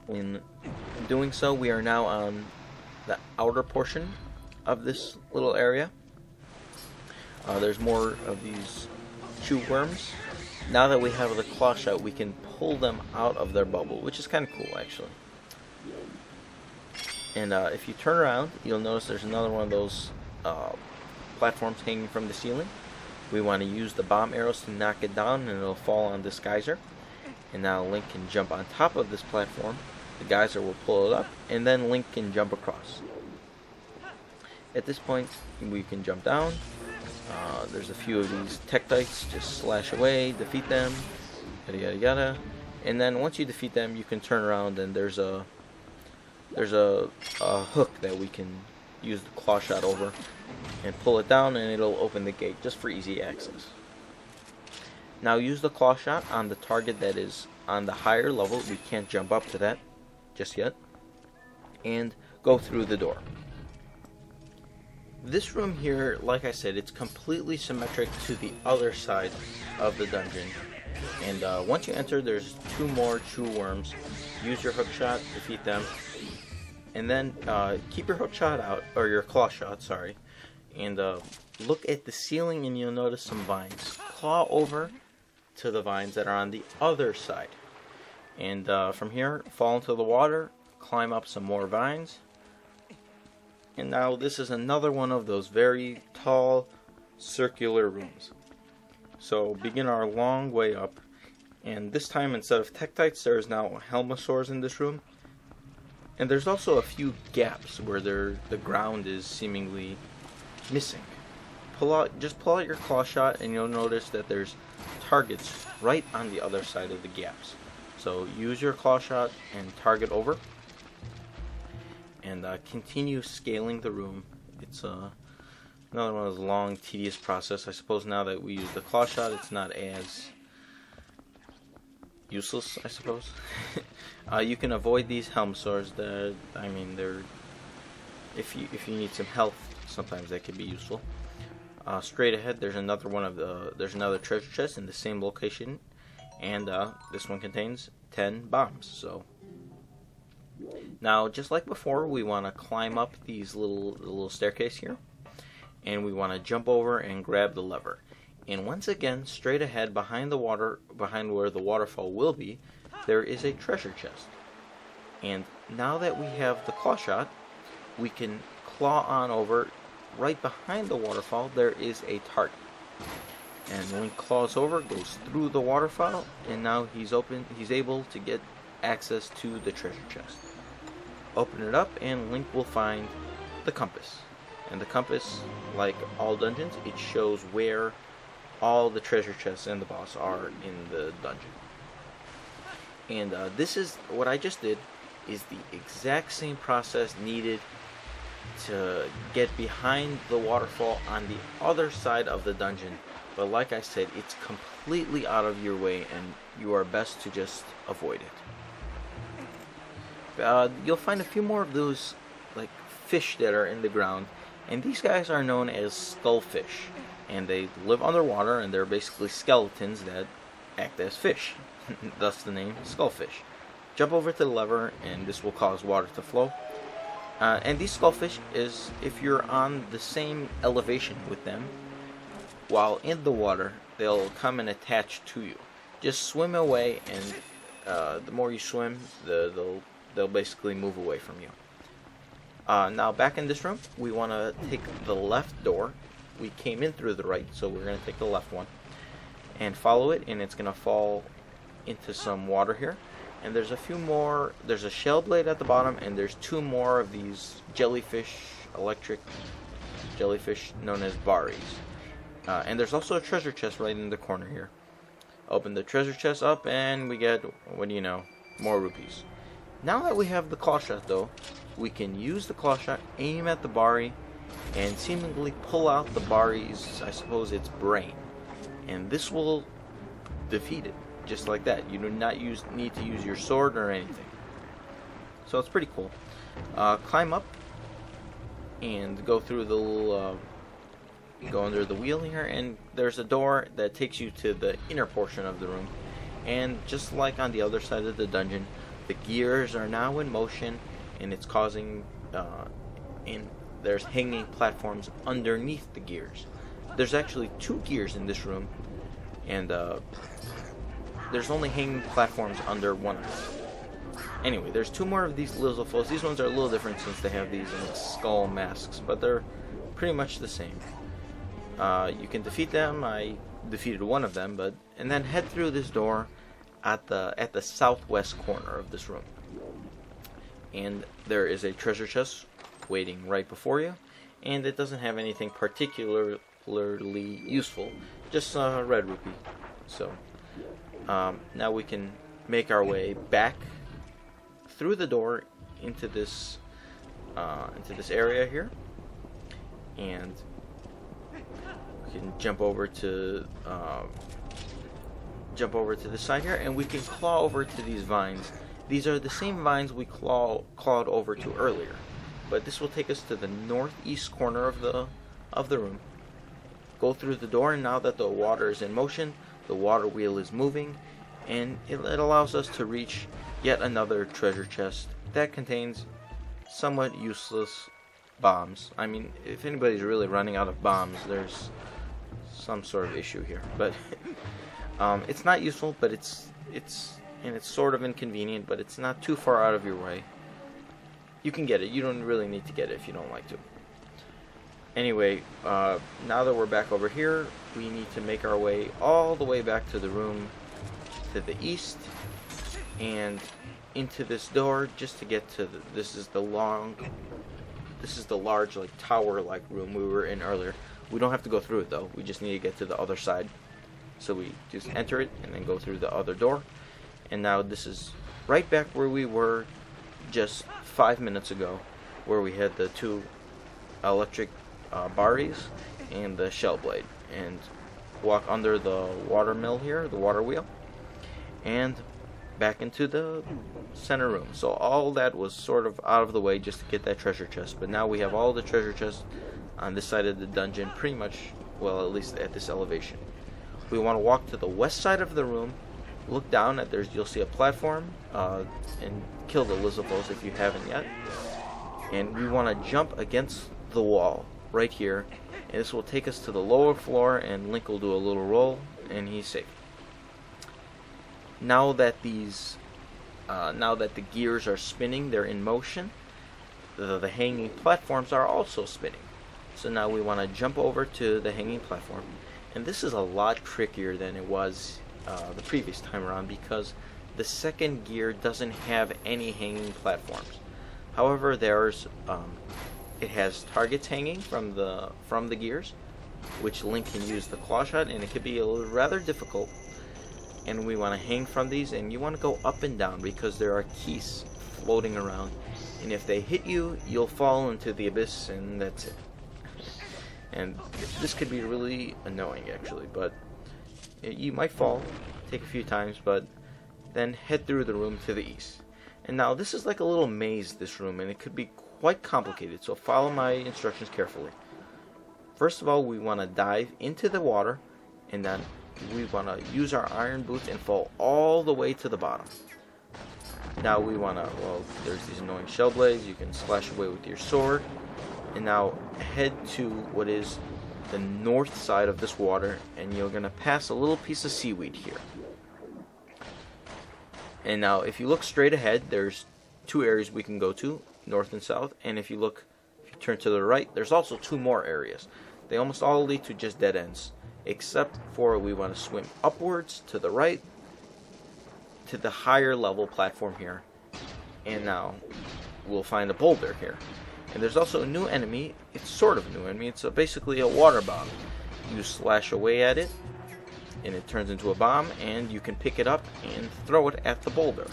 In doing so, we are now on the outer portion of this little area. There's more of these chew worms. Now that we have the Clawshot, we can pull them out of their bubble, which is kind of cool, actually. And if you turn around, you'll notice there's another one of those platforms hanging from the ceiling. We want to use the bomb arrows to knock it down, and it'll fall on this geyser. And now Link can jump on top of this platform. The geyser will pull it up, and then Link can jump across. At this point, we can jump down. There's a few of these Tektites. Just slash away, defeat them, yada yada yada. And then once you defeat them, you can turn around, and there's a hook that we can use the Clawshot over and pull it down, and it'll open the gate just for easy access. Now use the Clawshot on the target that is on the higher level. We can't jump up to that just yet. And go through the door. This room here, like I said, it's completely symmetric to the other side of the dungeon. And once you enter, there's 2 more chew worms. Use your hookshot, defeat them. And then keep your hookshot out, or your Clawshot, sorry. And look at the ceiling, and you'll notice some vines. Claw over to the vines that are on the other side. And from here, fall into the water, climb up some more vines. And now this is another one of those very tall, circular rooms. So begin our long way up. And this time, instead of Tektites, there is now Helmosaurs in this room. And there's also a few gaps where the ground is seemingly missing. Just pull out your Clawshot, and you'll notice that there's targets right on the other side of the gaps. So use your Clawshot and target over. And continue scaling the room. It's another one of those long, tedious process. I suppose now that we use the Clawshot, it's not as useless, I suppose. You can avoid these Helmosaurs. They're if you need some health, sometimes that can be useful. Straight ahead, there's another treasure chest in the same location, and this one contains 10 bombs. So now, just like before, we want to climb up these little staircase here, and we want to jump over and grab the lever. And once again, straight ahead, behind where the waterfall will be, there is a treasure chest. And now that we have the Clawshot, we can claw on over. Right behind the waterfall, there is a target. And Link claws over, goes through the waterfall, and now he's able to get access to the treasure chest. Open it up, and Link will find the compass. And the compass, like all dungeons, it shows where all the treasure chests and the boss are in the dungeon. And this is what I just did, is the exact same process needed to get behind the waterfall on the other side of the dungeon. But like I said, it's completely out of your way, and you are best to just avoid it. You'll find a few more of those like fish that are in the ground, and these guys are known as skullfish, and they live underwater, and they're basically skeletons that act as fish. Thus the name skullfish. Jump over to the lever, and this will cause water to flow. And these skullfish, if you're on the same elevation with them, while in the water, they'll come and attach to you. Just swim away, and the more you swim, they'll basically move away from you. Now back in this room, we want to take the left door. We came in through the right, so we're going to take the left one and follow it, and it's going to fall into some water here. And there's a few more. There's a shell blade at the bottom, and there's 2 more of these jellyfish, electric jellyfish known as Baris. And there's also a treasure chest right in the corner here. Open the treasure chest up, and we get, what do you know, more rupees. Now that we have the Clawshot, though, we can use the Clawshot, aim at the Bari, and seemingly pull out the Bari's, I suppose, its brain. And this will defeat it, just like that. You do not need to use your sword or anything. So it's pretty cool. Climb up and go through the little, go under the wheel here, and there's a door that takes you to the inner portion of the room. And just like on the other side of the dungeon, The gears are now in motion, and it's causing, and there's hanging platforms underneath the gears. There's actually 2 gears in this room, and there's only hanging platforms under one of them. Anyway, there's 2 more of these Lizalfos. These ones are a little different since they have these skull masks, but they're pretty much the same. You can defeat them. I defeated one of them, and then head through this door at the southwest corner of this room. And there is a treasure chest waiting right before you, and it doesn't have anything particularly useful, just a red rupee. So now we can make our way back through the door into this area here, and we can jump over to the side here, and we can claw over to these vines. These are the same vines we clawed over to earlier, but this will take us to the northeast corner of the room. Go through the door, and now that the water is in motion, the water wheel is moving, and it allows us to reach yet another treasure chest that contains somewhat useless bombs. I mean, if anybody's really running out of bombs, there's some sort of issue here. But it's not useful, but it's sort of inconvenient, but it's not too far out of your way. You can get it. You don't really need to get it if you don't like to. Anyway, now that we're back over here, we need to make our way all the way back to the room to the east and into this door just to get to this is the large like tower-like room we were in earlier. We don't have to go through it though. We just need to get to the other side. So we just enter it and then go through the other door. And now this is right back where we were just 5 minutes ago, where we had the 2 electric Baris and the shell blade, and walk under the water mill here, the water wheel, and back into the center room. So all that was sort of out of the way just to get that treasure chest, but now we have all the treasure chests on this side of the dungeon pretty much, well, at least at this elevation. We want to walk to the west side of the room, look down at you'll see a platform, and kill the Lizalfos if you haven't yet. And we want to jump against the wall right here, and this will take us to the lower floor, and Link will do a little roll, and he's safe. Now that the gears are spinning, they're in motion. The hanging platforms are also spinning. So now we want to jump over to the hanging platform, and this is a lot trickier than it was the previous time around, because the second gear doesn't have any hanging platforms. However, it has targets hanging from the gears, which Link can use the Clawshot, and it could be rather difficult. And we want to hang from these, and you want to go up and down because there are keys floating around, and if they hit you, you'll fall into the abyss, and that's it. And this could be really annoying actually, but you might fall, take a few times, but then head through the room to the east. And now this is like a little maze, this room, and it could be quite complicated, so follow my instructions carefully. First of all, we want to dive into the water, and then we want to use our iron boots and fall all the way to the bottom. Now we want to, well, there's these annoying shell blades, you can slash away with your sword. And now head to what is the north side of this water, and you're going to pass a little piece of seaweed here. And now if you look straight ahead, there's 2 areas we can go to, north and south, and if you turn to the right, there's also 2 more areas. They almost all lead to just dead ends, except for we want to swim upwards to the right to the higher level platform here, and now we'll find a boulder here. And there's also a new enemy. It's sort of a new enemy. It's basically a water bomb. You slash away at it, and it turns into a bomb, and you can pick it up and throw it at the boulder.